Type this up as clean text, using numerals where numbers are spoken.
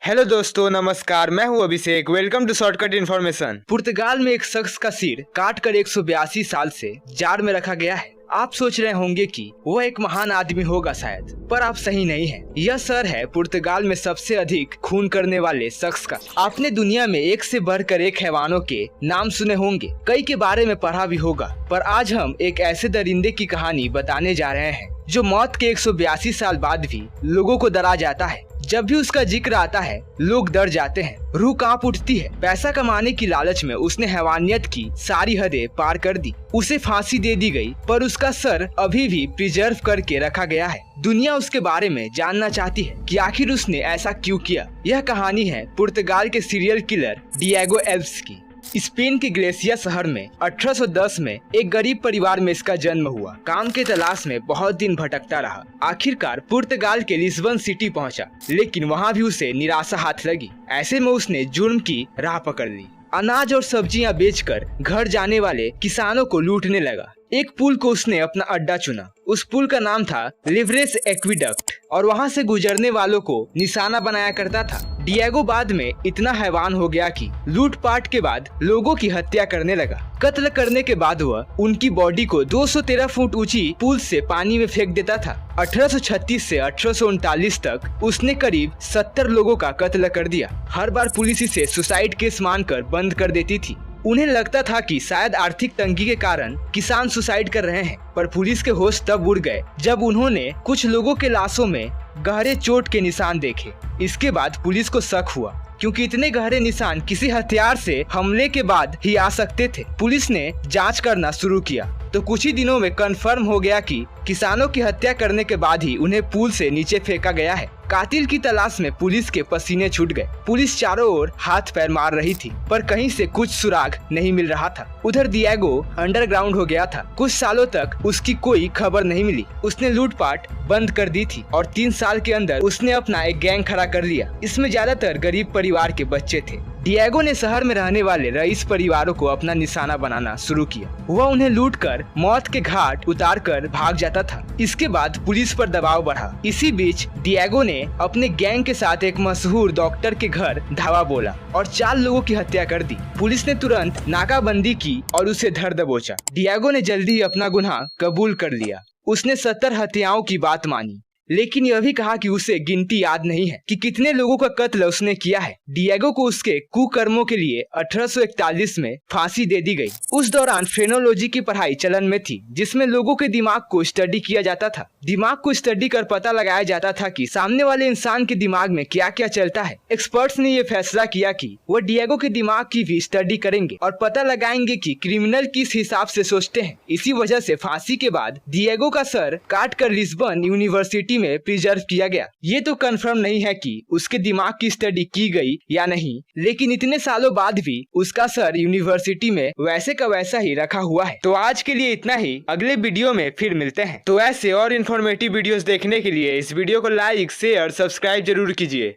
Hello दोस्तों, नमस्कार। मैं हूं Abhishek. Welcome to shortcut information. पुर्तगाल में एक शख्स का सिर काटकर 182 साल से जार में रखा गया है। आप सोच रहे होंगे कि वह एक महान आदमी होगा शायद, पर आप सही नहीं हैं। यह सर है पुर्तगाल में सबसे अधिक खून करने वाले शख्स का। आपने दुनिया में एक से बढ़कर एक हैवानों के नाम सुने होंगे, कई के बारे में पढ़ा भी होगा, पर आज हम एक ऐसे दरिंदे की कहानी बताने जा रहे हैं जो मौत के 182 साल बाद भी लोगों को डरा जाता है। जब भी उसका जिक्र आता है लोग डर जाते हैं, रूह कांप उठती है। पैसा कमाने की लालच में उसने हैवानियत की सारी हदें पार कर दी। उसे फांसी दे दी गई, पर उसका सर अभी भी प्रिजर्व करके रखा गया है। दुनिया उसके बारे में जानना चाहती है कि आखिर उसने ऐसा क्यों किया। यह कहानी है पुर्तगाल के सीरियल किलर डिएगो एल्व्स की। स्पेन के ग्लेसिया शहर में 1810 में एक गरीब परिवार में इसका जन्म हुआ। काम के तलाश में बहुत दिन भटकता रहा। आखिरकार पुर्तगाल के लिस्बन सिटी पहुंचा, लेकिन वहां भी उसे निराशा हाथ लगी। ऐसे में उसने जुर्म की राह पकड़ ली। अनाज और सब्जियां बेचकर घर जाने वाले किसानों को लूटने लगा। एक पुल को उसने अपना अड्डा चुना। उस पुल का नाम था लिवरेस एक्विडक्ट और वहां से गुजरने वालों को निशाना बनाया करता था। डिएगो बाद में इतना हैवान हो गया कि लूटपाट के बाद लोगों की हत्या करने लगा। कत्ल करने के बाद वह उनकी बॉडी को 213 फुट ऊंची पुल से पानी में फेंक देता था। 1836 से 1839 तक उसने करीब 70 लोगों का कत्ल कर दिया। हर बार पुलिस इसे सुसाइड केस मानकर बंद कर देती थी। उन्हें लगता था कि शायद आर्थिक तंगी के कारण किसान सुसाइड कर रहे हैं, पर पुलिस के होश तब उड़ गए जब उन्होंने कुछ लोगों के लाशों में गहरे चोट के निशान देखे। इसके बाद पुलिस को शक हुआ, क्योंकि इतने गहरे निशान किसी हथियार से हमले के बाद ही आ सकते थे। पुलिस ने जांच करना शुरू किया तो कुछ ही दिनों में कंफर्म हो गया कि किसानों की हत्या करने के बाद ही उन्हें पुल से नीचे फेंका गया है। कातिल की तलाश में पुलिस के पसीने छूट गए। पुलिस चारों ओर हाथ पैर मार रही थी, पर कहीं से कुछ सुराग नहीं मिल रहा था। उधर डिएगो अंडरग्राउंड हो गया था। कुछ सालों तक उसकी कोई खबर नहीं मिली। उसने लूटपाट बंद कर दी थी और 3 साल के अंदर उसने अपना एक गैंग खड़ा कर लिया। इसमें ज्यादातर गरीब परिवार के बच्चे थे। डिएगो ने शहर में रहने वाले रईस परिवारों को अपना निशाना बनाना शुरू किया। वह उन्हें लूटकर मौत के घाट उतार कर भाग जाता था। इसके बाद पुलिस पर दबाव बढ़ा। इसी बीच डिएगो ने अपने गैंग के साथ एक मशहूर डॉक्टर के घर धावा बोला और 4 लोगों की हत्या कर दी। पुलिस ने तुरंत नाकाबंदी की और उसे धर दबोचा। डिएगो ने जल्दी ही अपना गुनाह कबूल कर लिया। उसने 70 हत्याओं की बात मानी, लेकिन यह भी कहा कि उसे गिनती याद नहीं है कि कितने लोगों का कत्ल उसने किया है। डिएगो को उसके कुकर्मों के लिए 1841 में फांसी दे दी गई। उस दौरान फ्रेनोलॉजी की पढ़ाई चलन में थी, जिसमें लोगों के दिमाग को स्टडी किया जाता था। दिमाग को स्टडी कर पता लगाया जाता था कि सामने वाले इंसान के दिमाग में क्या क्या चलता है। एक्सपर्ट्स ने यह फैसला किया कि वह डिएगो के दिमाग की भी स्टडी करेंगे और पता लगाएंगे कि क्रिमिनल किस हिसाब से सोचते हैं। इसी वजह से फांसी के बाद डिएगो का सर काट कर लिस्बन यूनिवर्सिटी में प्रिजर्व किया गया। ये तो कंफर्म नहीं है कि उसके दिमाग की स्टडी की गई या नहीं, लेकिन इतने सालों बाद भी उसका सर यूनिवर्सिटी में वैसे का वैसा ही रखा हुआ है। तो आज के लिए इतना ही। अगले वीडियो में फिर मिलते हैं। तो ऐसे और इन्फॉर्मेटिव वीडियोस देखने के लिए इस वीडियो को लाइक, शेयर, सब्सक्राइब जरूर कीजिए।